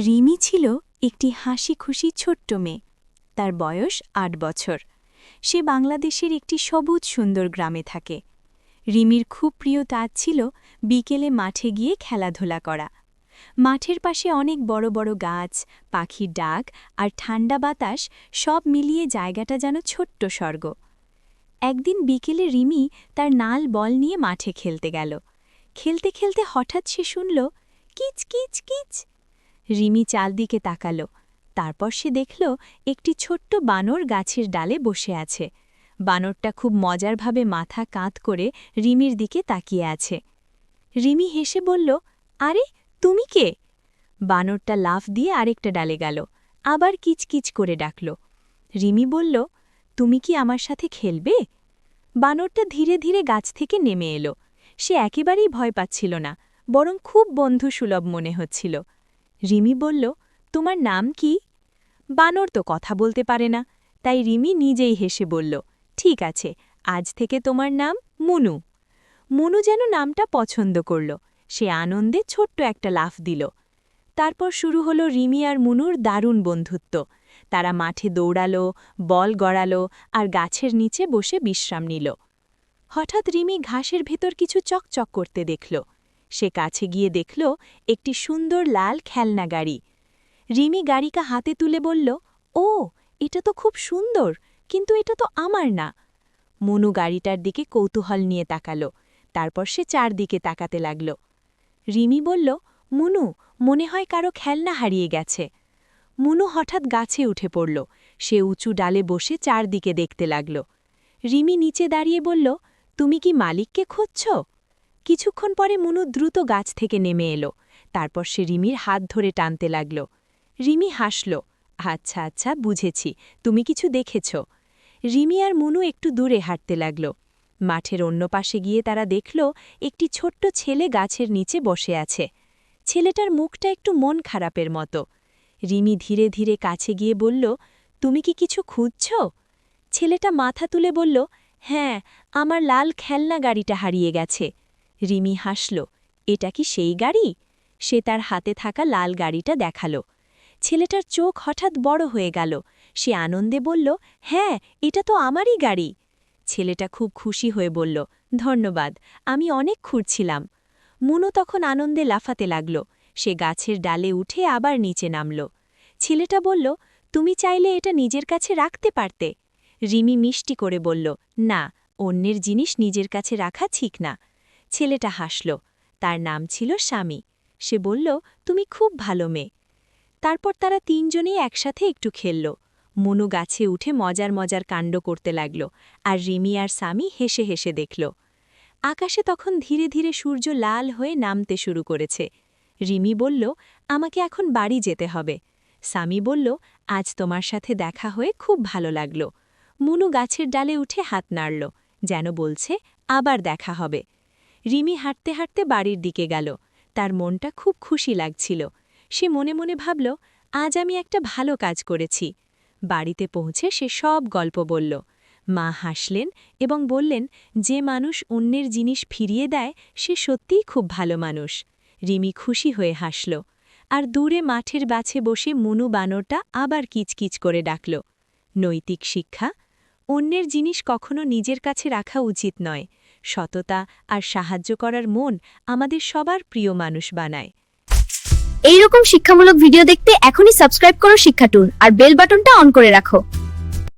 রিমি ছিল একটি হাসি খুশি ছোট্ট মেয়ে। তার বয়স ৮ বছর। সে বাংলাদেশের একটি সবুজ সুন্দর গ্রামে থাকে। রিমির খুব প্রিয় কাজ ছিল বিকেলে মাঠে গিয়ে খেলাধুলা করা। মাঠের পাশে অনেক বড় বড় গাছ, পাখির ডাক আর ঠান্ডা বাতাস সব মিলিয়ে জায়গাটা যেন ছোট্ট স্বর্গ। একদিন বিকেলে রিমি তার নাল বল নিয়ে মাঠে খেলতে গেল। খেলতে খেলতে হঠাৎ সে শুনল কিচ কিচ কিচ। রিমি চারদিকে তাকাল। তারপর সে দেখল একটি ছোট্ট বানর গাছের ডালে বসে আছে। বানরটা খুব মজারভাবে মাথা কাত করে রিমির দিকে তাকিয়ে আছে। রিমি হেসে বলল, আরে তুমি কে? বানরটা লাফ দিয়ে আরেকটা ডালে গেল, আবার কিচকিচ করে ডাকল। রিমি বলল, তুমি কি আমার সাথে খেলবে? বানরটা ধীরে ধীরে গাছ থেকে নেমে এলো। সে একেবারেই ভয় পাচ্ছিল না, বরং খুব বন্ধুসুলভ মনে হচ্ছিল। রিমি বলল, তোমার নাম কি? বানর তো কথা বলতে পারে না, তাই রিমি নিজেই হেসে বলল, ঠিক আছে, আজ থেকে তোমার নাম মুনু। মুনু যেন নামটা পছন্দ করল। সে আনন্দে ছোট্ট একটা লাফ দিল। তারপর শুরু হলো রিমি আর মুনুর দারুণ বন্ধুত্ব। তারা মাঠে দৌড়ালো, বল গড়ালো আর গাছের নিচে বসে বিশ্রাম নিল। হঠাৎ রিমি ঘাসের ভেতর কিছু চকচক করতে দেখল। সে কাছে গিয়ে দেখল একটি সুন্দর লাল খেলনা গাড়ি। রিমি গাড়িকা হাতে তুলে বলল, ও, এটা তো খুব সুন্দর, কিন্তু এটা তো আমার না। মুনু গাড়িটার দিকে কৌতূহল নিয়ে তাকাল। তারপর সে চারদিকে তাকাতে লাগল। রিমি বলল, মুনু, মনে হয় কারো খেলনা হারিয়ে গেছে। মুনু হঠাৎ গাছে উঠে পড়ল। সে উঁচু ডালে বসে চারদিকে দেখতে লাগল। রিমি নিচে দাঁড়িয়ে বলল, তুমি কি মালিককে খুঁজছ? কিছুক্ষণ পরে মুনু দ্রুত গাছ থেকে নেমে এলো। তারপর সে রিমির হাত ধরে টানতে লাগল। রিমি হাসল, আচ্ছা আচ্ছা, বুঝেছি, তুমি কিছু দেখেছ। রিমি আর মুনু একটু দূরে হাঁটতে লাগল। মাঠের অন্য পাশে গিয়ে তারা দেখল একটি ছোট্ট ছেলে গাছের নিচে বসে আছে। ছেলেটার মুখটা একটু মন খারাপের মতো। রিমি ধীরে ধীরে কাছে গিয়ে বলল, তুমি কি কিছু খুঁজছ? ছেলেটা মাথা তুলে বলল, হ্যাঁ, আমার লাল খেলনা গাড়িটা হারিয়ে গেছে। রিমি হাসল, এটা কি সেই গাড়ি? সে তার হাতে থাকা লাল গাড়িটা দেখাল। ছেলেটার চোখ হঠাৎ বড় হয়ে গেল। সে আনন্দে বলল, হ্যাঁ, এটা তো আমারই গাড়ি। ছেলেটা খুব খুশি হয়ে বলল, ধন্যবাদ, আমি অনেক খুঁড়ছিলাম। মুনু তখন আনন্দে লাফাতে লাগল। সে গাছের ডালে উঠে আবার নিচে নামল। ছেলেটা বলল, তুমি চাইলে এটা নিজের কাছে রাখতে পারতে। রিমি মিষ্টি করে বলল, না, অন্যের জিনিস নিজের কাছে রাখা ঠিক না। ছেলেটা হাসল। তার নাম ছিল স্বামী। সে বলল, তুমি খুব ভালো মেয়ে। তারপর তারা তিনজনেই একসাথে একটু খেলল। মুনু গাছে উঠে মজার মজার কাণ্ড করতে লাগল, আর রিমি আর স্বামী হেসে হেসে দেখল। আকাশে তখন ধীরে ধীরে সূর্য লাল হয়ে নামতে শুরু করেছে। রিমি বলল, আমাকে এখন বাড়ি যেতে হবে। স্বামী বলল, আজ তোমার সাথে দেখা হয়ে খুব ভালো লাগল। মুনু গাছের ডালে উঠে হাত নাড়ল, যেন বলছে, আবার দেখা হবে। রিমি হাঁটতে হাঁটতে বাড়ির দিকে গেল। তার মনটা খুব খুশি লাগছিল। সে মনে মনে ভাবল, আজ আমি একটা ভালো কাজ করেছি। বাড়িতে পৌঁছে সে সব গল্প বলল। মা হাসলেন এবং বললেন, যে মানুষ অন্যের জিনিস ফিরিয়ে দেয় সে সত্যিই খুব ভালো মানুষ। রিমি খুশি হয়ে হাসল। আর দূরে মাঠের বাছে বসে মুনু বানরটা আবার কিচকিচ করে ডাকল। নৈতিক শিক্ষা: অন্যের জিনিস কখনো নিজের কাছে রাখা উচিত নয়। সততা আর সাহায্য করার মন আমাদের সবার প্রিয় মানুষ বানায়। এই রকম শিক্ষামূলক ভিডিও দেখতে এখনই সাবস্ক্রাইব করো শিক্ষা টুর আর বেল বাটনটা অন করে রাখো।